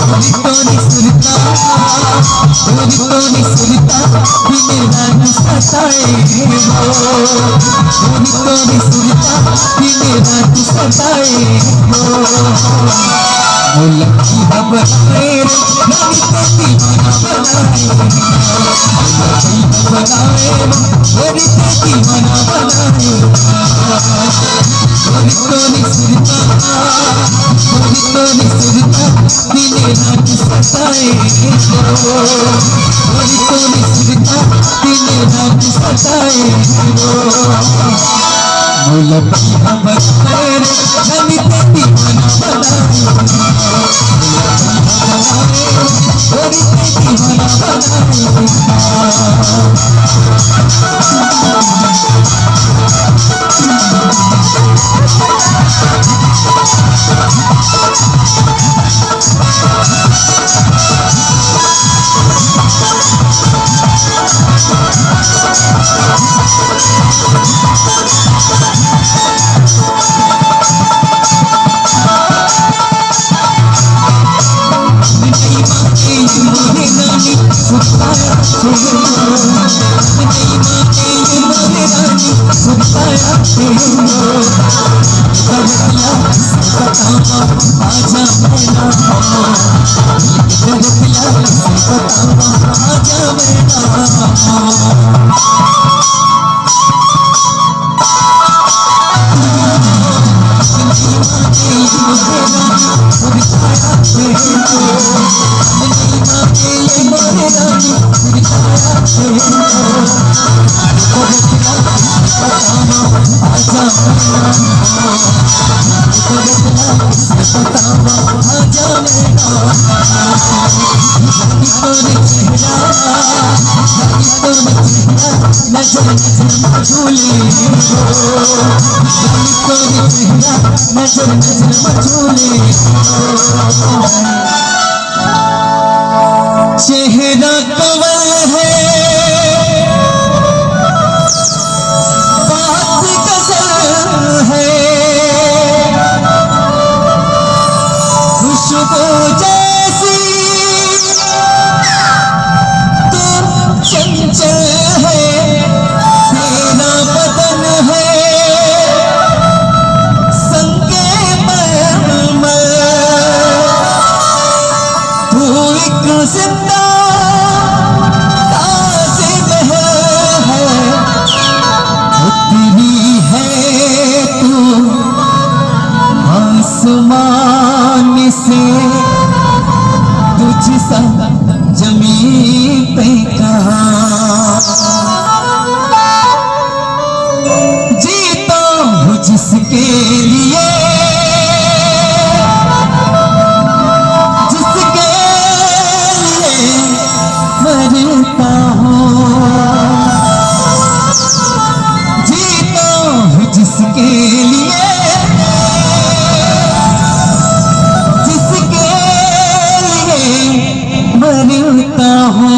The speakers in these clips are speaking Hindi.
तोरी सुरता दिन रात सताए तोरी सुरता दिन रात सताए लकी खबर बनाए मेरी तेरी मना बनाए तोरी सुरता दिन रात सताए तोरी सुरता दिन रात सताए लकी खबर मेरी तेरी मना बनाए मेरी तेरी मना चेहरा कवर है बात गजल है खुशबू जैसी तो चंचल है तेरा बदन है संगे मरमर तू एक जिंदा आसमान से तुझ सा जमीन पे कहाँ जीता हूँ जिसके लिए मरता हूँ जीता हूँ जिसके लिए मरता हूँ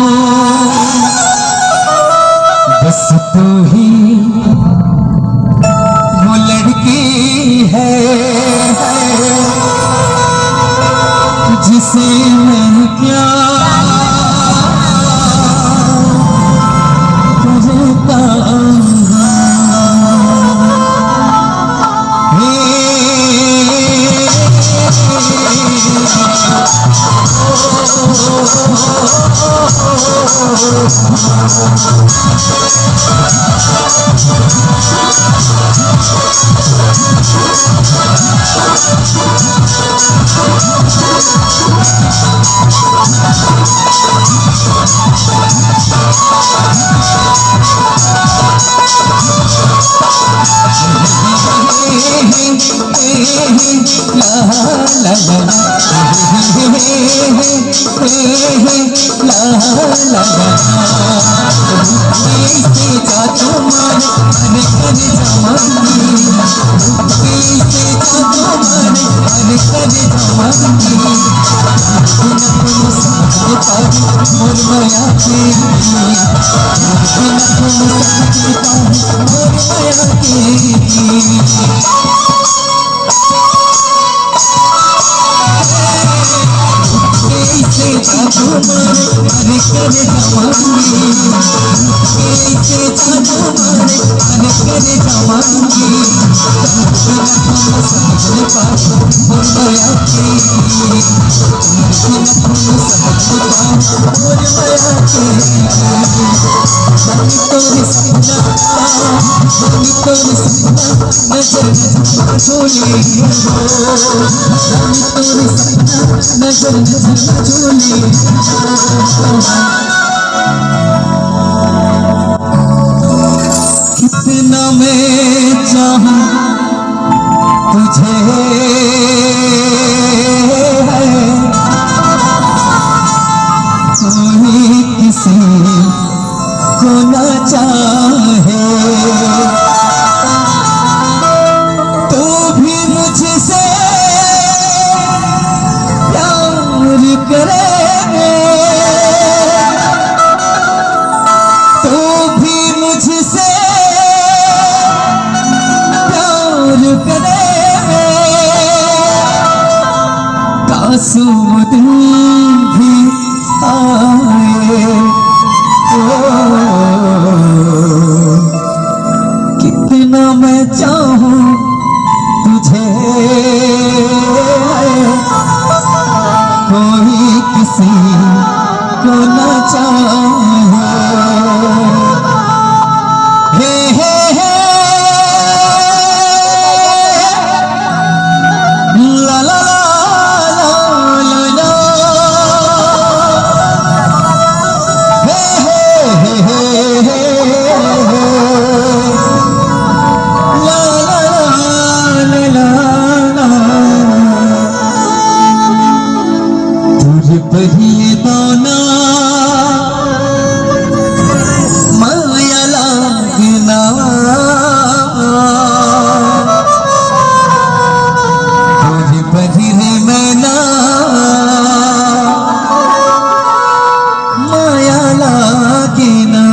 बस तू ही वो लड़की है जिसे मैं प्यार करता हूँ कैसे जादू मारे अरे करे जवानी कैसे जादू मारे अरे करे जवानी समझने पास और माया की समझने पास और माया की बनी तोरी सीना नजर नजर झोली बनी तोरी सीना नजर नजर झोली कितना मैं चाहूं तुझे कोई किसी को न चाहे तो भी मुझसे प्यार करे तो भी मुझसे प्यार करे कासू दिल भी आए कितना मैं चाहूं तुझे कोई किसी को न चाहे हे ला ला बहिए दाना माया लागना तुझ बहिरे मैना माया लागना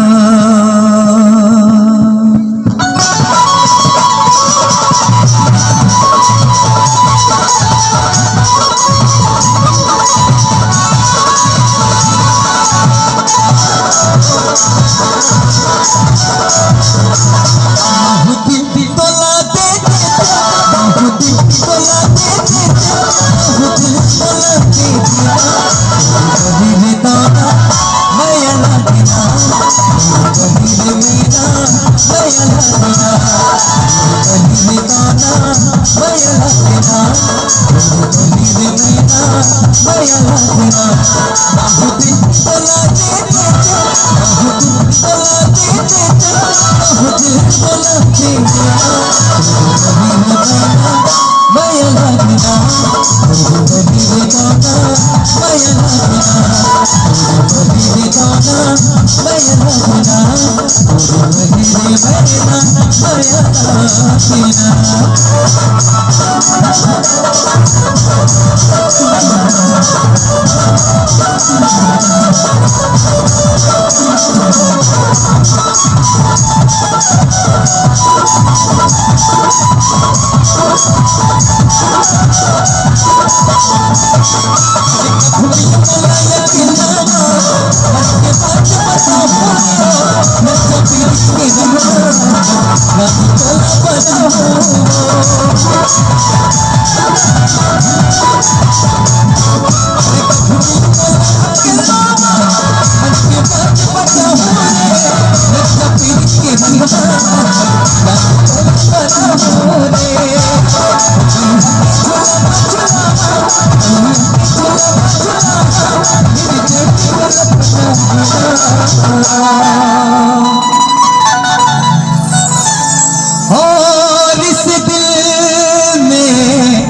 और इस दिल में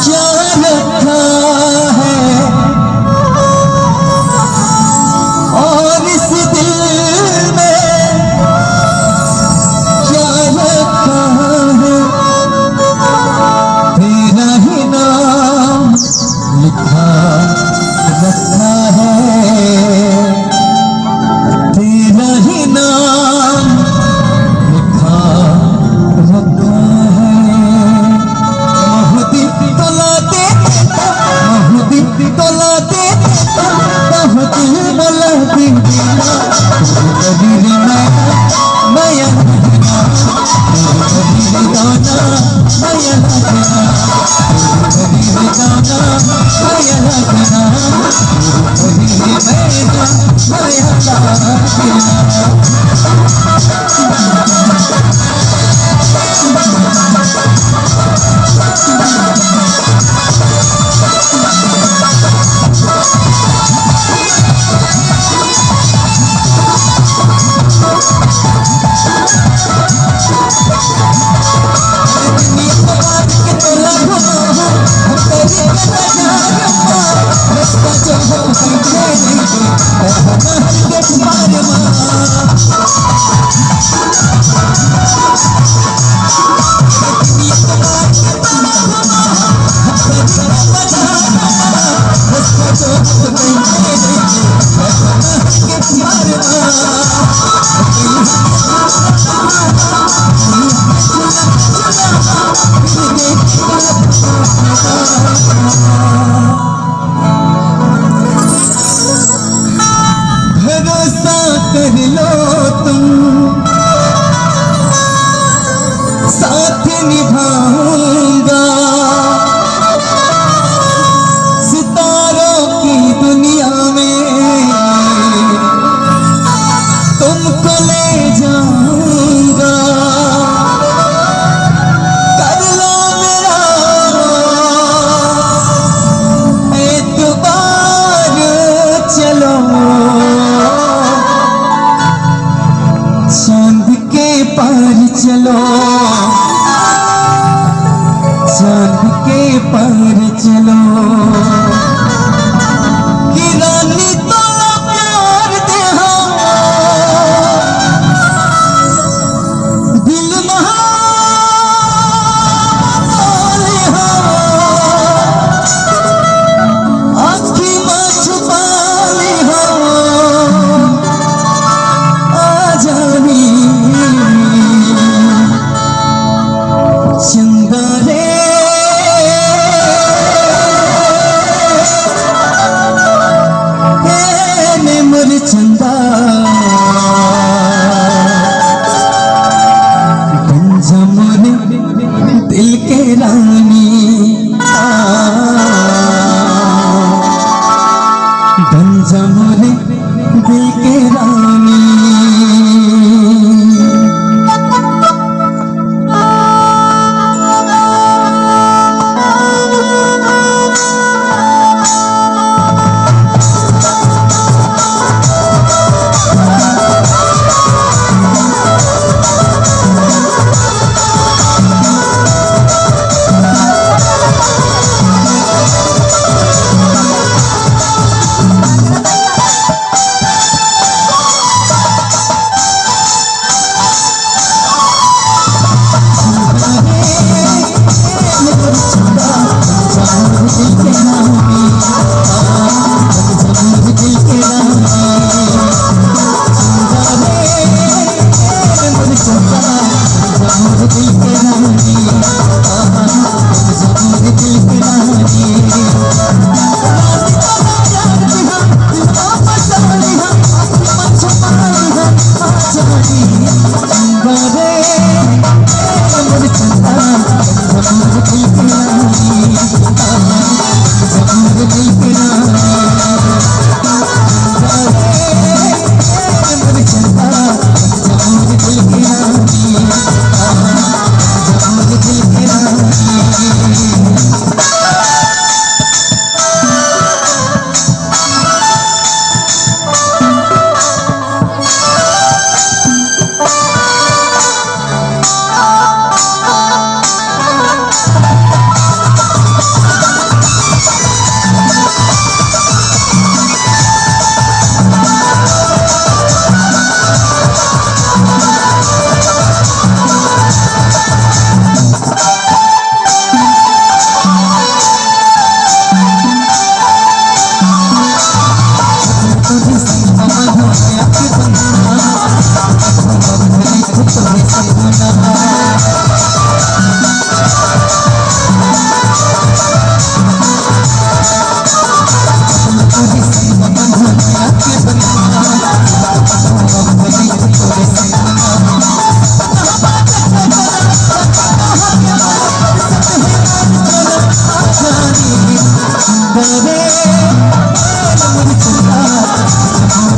क्या रखा है, और इस दिल में क्या रखा है, तेरा ही नाम लिखा रखा है। भरोसा कर लो तुम साथ निभाऊंगा सितारों की दुनिया में तुमको ले जाऊंगा कर लो मेरा एतबार चलो चांद के पार चलो चांद के पार चलो कि रानी तो प्यार दे दिल महाले आँखी में छुपा ले आ जानी चंदा रे मोर चंदा बन जा मोरे दिल के रानी बन जा मोरे दिल के रानी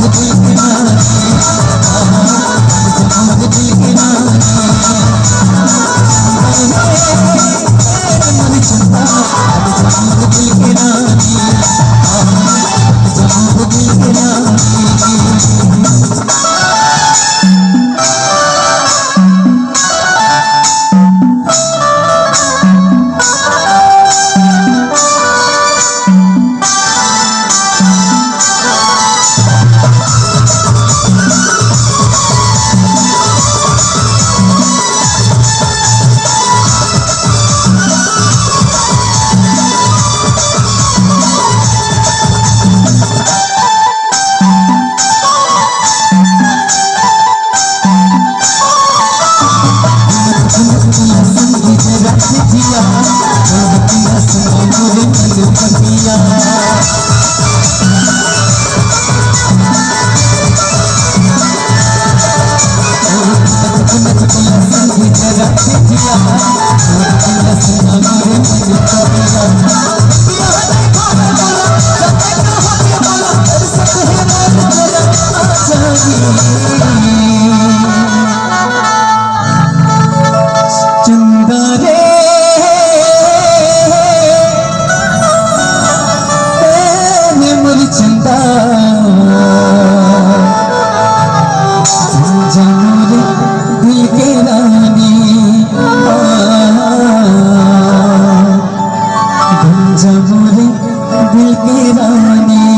Baby, दिल के रानी